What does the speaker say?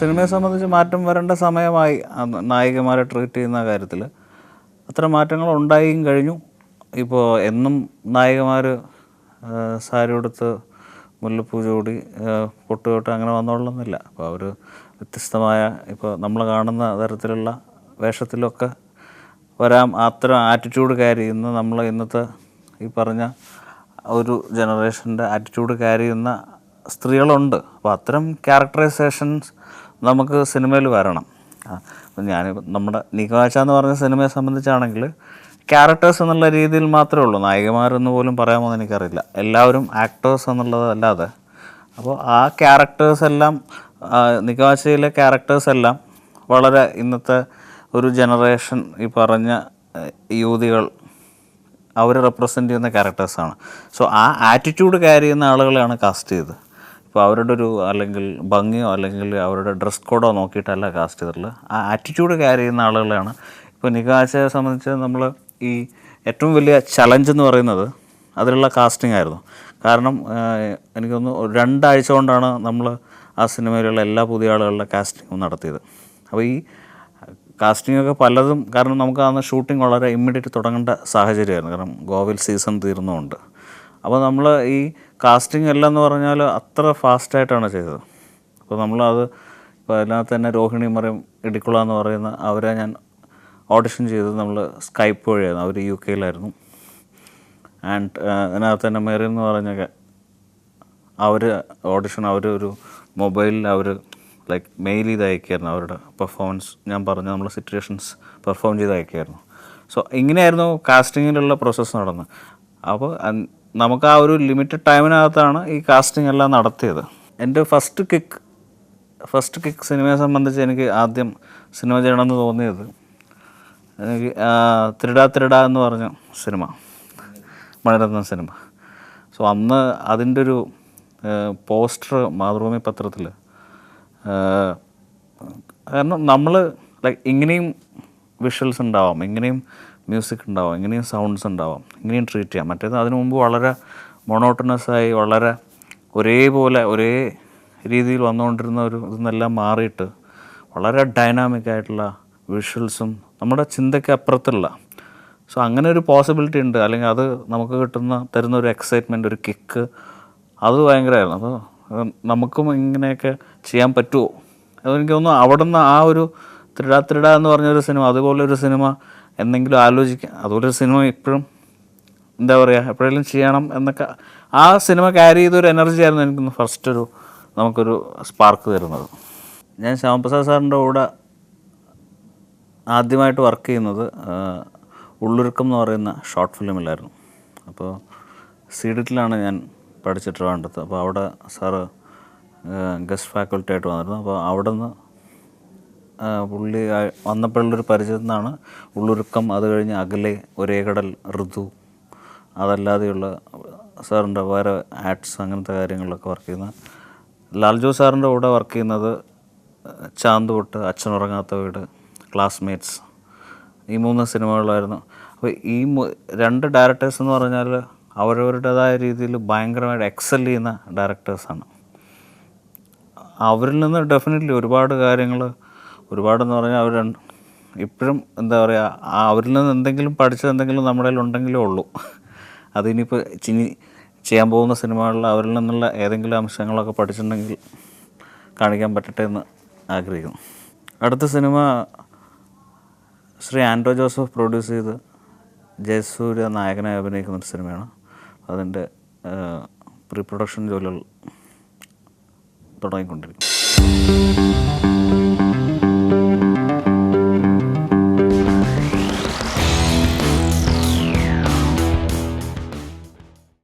സിനിമയെ സംബന്ധിച്ച് മാറ്റം വരേണ്ട സമയമായി നായികമാരെ ട്രീറ്റ് ചെയ്യുന്ന കാര്യത്തിൽ. അത്ര മാറ്റങ്ങൾ ഉണ്ടായും കഴിഞ്ഞു. ഇപ്പോൾ എന്നും നായികമാർ സാരി ഉടുത്ത് മുല്ലപ്പൂ ചൂടി പൊട്ടുതൊട്ട് അങ്ങനെ വന്നോളണമെന്നില്ല. അപ്പോൾ അവർ വ്യത്യസ്തമായ ഇപ്പോൾ നമ്മൾ കാണുന്ന തരത്തിലുള്ള വേഷത്തിലൊക്കെ വരാം. അത്തരം ആറ്റിറ്റ്യൂഡ് ക്യാരി ചെയ്യുന്ന നമ്മൾ ഇന്നത്തെ ഈ പറഞ്ഞ ഒരു ജനറേഷൻ്റെ ആറ്റിറ്റ്യൂഡ് ക്യാരി ചെയ്യുന്ന സ്ത്രീകളുണ്ട്. അപ്പോൾ അത്തരം ക്യാരക്ടറൈസേഷൻസ് നമുക്ക് സിനിമയിൽ വരണം. അപ്പം നമ്മുടെ നിഖാച്ച എന്ന് പറഞ്ഞ സിനിമയെ സംബന്ധിച്ചാണെങ്കിൽ ക്യാരക്ടേഴ്സ് എന്നുള്ള രീതിയിൽ മാത്രമേ ഉള്ളൂ. നായികമാരെന്ന് പോലും പറയാമോ എന്ന് എനിക്കറിയില്ല. എല്ലാവരും ആക്ടേഴ്സ് എന്നുള്ളതല്ലാതെ അപ്പോൾ ആ ക്യാരക്ടേഴ്സ് എല്ലാം നിഖാച്ചയിലെ ക്യാരക്ടേഴ്സ് എല്ലാം വളരെ ഇന്നത്തെ ഒരു ജനറേഷൻ ഈ പറഞ്ഞ യുവതികൾ അവർ റെപ്രസെൻ്റ് ചെയ്യുന്ന ക്യാരക്ടേഴ്സാണ്. സോ ആ ആറ്റിറ്റ്യൂഡ് ക്യാരി ചെയ്യുന്ന ആളുകളെയാണ് കാസ്റ്റ് ചെയ്തത്. ഇപ്പോൾ അവരുടെ ഒരു അല്ലെങ്കിൽ ഭംഗിയോ അല്ലെങ്കിൽ അവരുടെ ഡ്രസ് കോഡോ നോക്കിയിട്ടല്ല കാസ്റ്റ് ചെയ്തിട്ടുള്ളത്. ആ ആറ്റിറ്റ്യൂഡ് ക്യാരി ചെയ്യുന്ന ആളുകളെയാണ്. ഇപ്പോൾ നിഖാച്ചയെ സംബന്ധിച്ച് നമ്മൾ ഈ ഏറ്റവും വലിയ ചലഞ്ച് എന്ന് പറയുന്നത് അതിലുള്ള കാസ്റ്റിംഗ് ആയിരുന്നു. കാരണം എനിക്ക് തോന്നുന്നു 2 ആഴ്ച കൊണ്ടാണ് നമ്മൾ ആ സിനിമയിലുള്ള എല്ലാ പുതിയ ആളുകളുടെ കാസ്റ്റിങ്ങും നടത്തിയത്. അപ്പോൾ ഈ കാസ്റ്റിങ്ങൊക്കെ പലതും കാരണം നമുക്ക് അന്ന് ഷൂട്ടിംഗ് വളരെ ഇമ്മീഡിയറ്റ് തുടങ്ങേണ്ട സാഹചര്യമായിരുന്നു. കാരണം ഗോവയിൽ സീസൺ തീർന്നുകൊണ്ട്. അപ്പോൾ നമ്മൾ ഈ കാസ്റ്റിംഗ് എല്ലാം എന്ന് പറഞ്ഞാൽ അത്ര ഫാസ്റ്റായിട്ടാണ് ചെയ്തത്. അപ്പോൾ നമ്മളത് ഇപ്പോൾ അതിനകത്ത് തന്നെ രോഹിണി മറിയം ഇടിക്കുള എന്ന് പറയുന്ന അവരെ ഞാൻ ഓഡിഷൻ ചെയ്തത് നമ്മൾ സ്കൈപ്പ് വഴിയായിരുന്നു. അവർ UK ആൻഡ് അതിനകത്ത് തന്നെ മെറിൻ എന്ന് പറഞ്ഞൊക്കെ അവർ ഓഡിഷൻ ഒരു മൊബൈലിൽ അവർ ലൈക്ക് മെയിൽ ചെയ്ത് അയക്കുകയായിരുന്നു. അവരുടെ പെർഫോമൻസ് ഞാൻ പറഞ്ഞ നമ്മൾ സിറ്റുവേഷൻസ് പെർഫോം ചെയ്ത് അയക്കുകയായിരുന്നു. സോ ഇങ്ങനെയായിരുന്നു കാസ്റ്റിങ്ങിലുള്ള പ്രോസസ്സ് നടന്നത്. അപ്പോൾ നമുക്ക് ആ ഒരു ലിമിറ്റഡ് ടൈമിനകത്താണ് ഈ കാസ്റ്റിംഗ് എല്ലാം നടത്തിയത്. എൻ്റെ ഫസ്റ്റ് കിക്ക് സിനിമയെ സംബന്ധിച്ച് എനിക്ക് ആദ്യം സിനിമ ചെയ്യണമെന്ന് തോന്നിയത് എനിക്ക് തിരുടാ എന്ന് പറഞ്ഞ സിനിമ, മണിരത്നം സിനിമ. സോ അന്ന് അതിൻ്റെ ഒരു പോസ്റ്റർ മാതൃഭൂമി പത്രത്തിൽ, കാരണം നമ്മൾ ലൈക്ക് ഇങ്ങനെയും വിഷ്വൽസ് ഉണ്ടാവാം, ഇങ്ങനെയും മ്യൂസിക് ഉണ്ടാവാം, ഇങ്ങനെയും സൗണ്ട്സ് ഉണ്ടാവാം, ഇങ്ങനെയും ട്രീറ്റ് ചെയ്യാം. മറ്റേത് അതിനു മുമ്പ് വളരെ മൊണോട്ടണസായി വളരെ ഒരേ രീതിയിൽ വന്നുകൊണ്ടിരുന്ന ഒരു ഇതെല്ലാം മാറിയിട്ട് വളരെ ഡൈനാമിക് ആയിട്ടുള്ള വിഷ്വൽസും നമ്മുടെ ചിന്തയ്ക്ക് അപ്പുറത്തുള്ള. സോ അങ്ങനെ ഒരു പോസിബിലിറ്റി ഉണ്ട്. അല്ലെങ്കിൽ അത് നമുക്ക് തരുന്ന ഒരു എക്സൈറ്റ്മെൻറ്റ്, ഒരു കിക്ക്, അത് ഭയങ്കരമായിരുന്നു. അപ്പോൾ നമുക്കും ഇങ്ങനെയൊക്കെ ചെയ്യാൻ പറ്റുമോ അതെനിക്ക് തോന്നുന്നു. അവിടെ നിന്ന് ആ ഒരു തിരുടാ എന്ന് പറഞ്ഞൊരു സിനിമ, അതുപോലൊരു സിനിമ എന്തെങ്കിലും ആലോചിക്കാം. അതുപോലൊരു സിനിമ ഇപ്പോഴും എന്താ പറയുക എപ്പോഴെങ്കിലും ചെയ്യണം എന്നൊക്കെ ആ സിനിമ ക്യാരി ചെയ്തൊരു എനർജി ആയിരുന്നു എനിക്കൊന്ന് നമുക്കൊരു സ്പാർക്ക് തരുന്നത്. ഞാൻ ശ്യാമപ്രസാദ് സാറിൻ്റെ കൂടെ ആദ്യമായിട്ട് വർക്ക് ചെയ്യുന്നത് ഉള്ളൊരുക്കം എന്ന് പറയുന്ന ഷോർട്ട് ഫിലിമിലായിരുന്നു. അപ്പോൾ സീഡിറ്റിലാണ് ഞാൻ പഠിച്ചിട്ട് വേണ്ടത്. അപ്പോൾ അവിടെ സാറ് ഗസ്റ്റ് ഫാക്കൽറ്റി ആയിട്ട് വന്നിരുന്നു. അപ്പോൾ അവിടെ നിന്ന് പുള്ളി വന്നപ്പോഴുള്ളൊരു പരിചയത്തിൽ നിന്നാണ് ഉള്ളൊരുക്കം, അത് കഴിഞ്ഞ് അകലെ, ഒരേ കടൽ, ഋതു, അതല്ലാതെയുള്ള സാറിൻ്റെ വേറെ ആഡ്സ് അങ്ങനത്തെ കാര്യങ്ങളിലൊക്കെ വർക്ക് ചെയ്യുന്ന ലാൽജോ സാറിൻ്റെ കൂടെ വർക്ക് ചെയ്യുന്നത് ചാന്ത് തൊട്ട്, അച്ഛനുറങ്ങാത്ത വീട്, ക്ലാസ്മേറ്റ്സ്, ഈ 3 സിനിമകളായിരുന്നു. അപ്പോൾ ഈ 2 ഡയറക്ടേഴ്സ് എന്ന് പറഞ്ഞാൽ അവരവരുടേതായ രീതിയിൽ ഭയങ്കരമായിട്ട് എക്സൽ ചെയ്യുന്ന ഡയറക്ടേഴ്സാണ്. അവരിൽ നിന്ന് ഡെഫിനറ്റ്ലി ഒരുപാടെന്ന് പറഞ്ഞാൽ അവർ ഇപ്പോഴും എന്താ പറയുക അവരിൽ നിന്ന് എന്തെങ്കിലും പഠിച്ചതെന്തെങ്കിലും നമ്മുടെ കയ്യിൽ ഉണ്ടെങ്കിലേ ഉള്ളൂ. അതിനിപ്പോൾ ചെയ്യാൻ പോകുന്ന സിനിമകളിൽ അവരിൽ നിന്നുള്ള ഏതെങ്കിലും അംശങ്ങളൊക്കെ പഠിച്ചിട്ടുണ്ടെങ്കിൽ കാണിക്കാൻ പറ്റട്ടെ എന്ന് ആഗ്രഹിക്കുന്നു. അടുത്ത സിനിമ ശ്രീ ആൻഡ്രോ ജോസഫ് പ്രൊഡ്യൂസ് ചെയ്ത് ജയസൂര്യ നായകനായി അഭിനയിക്കുന്നൊരു സിനിമയാണ്. അതിൻ്റെ പ്രീ പ്രൊഡക്ഷൻ ജോലികൾ തുടങ്ങിക്കൊണ്ടിരിക്കും.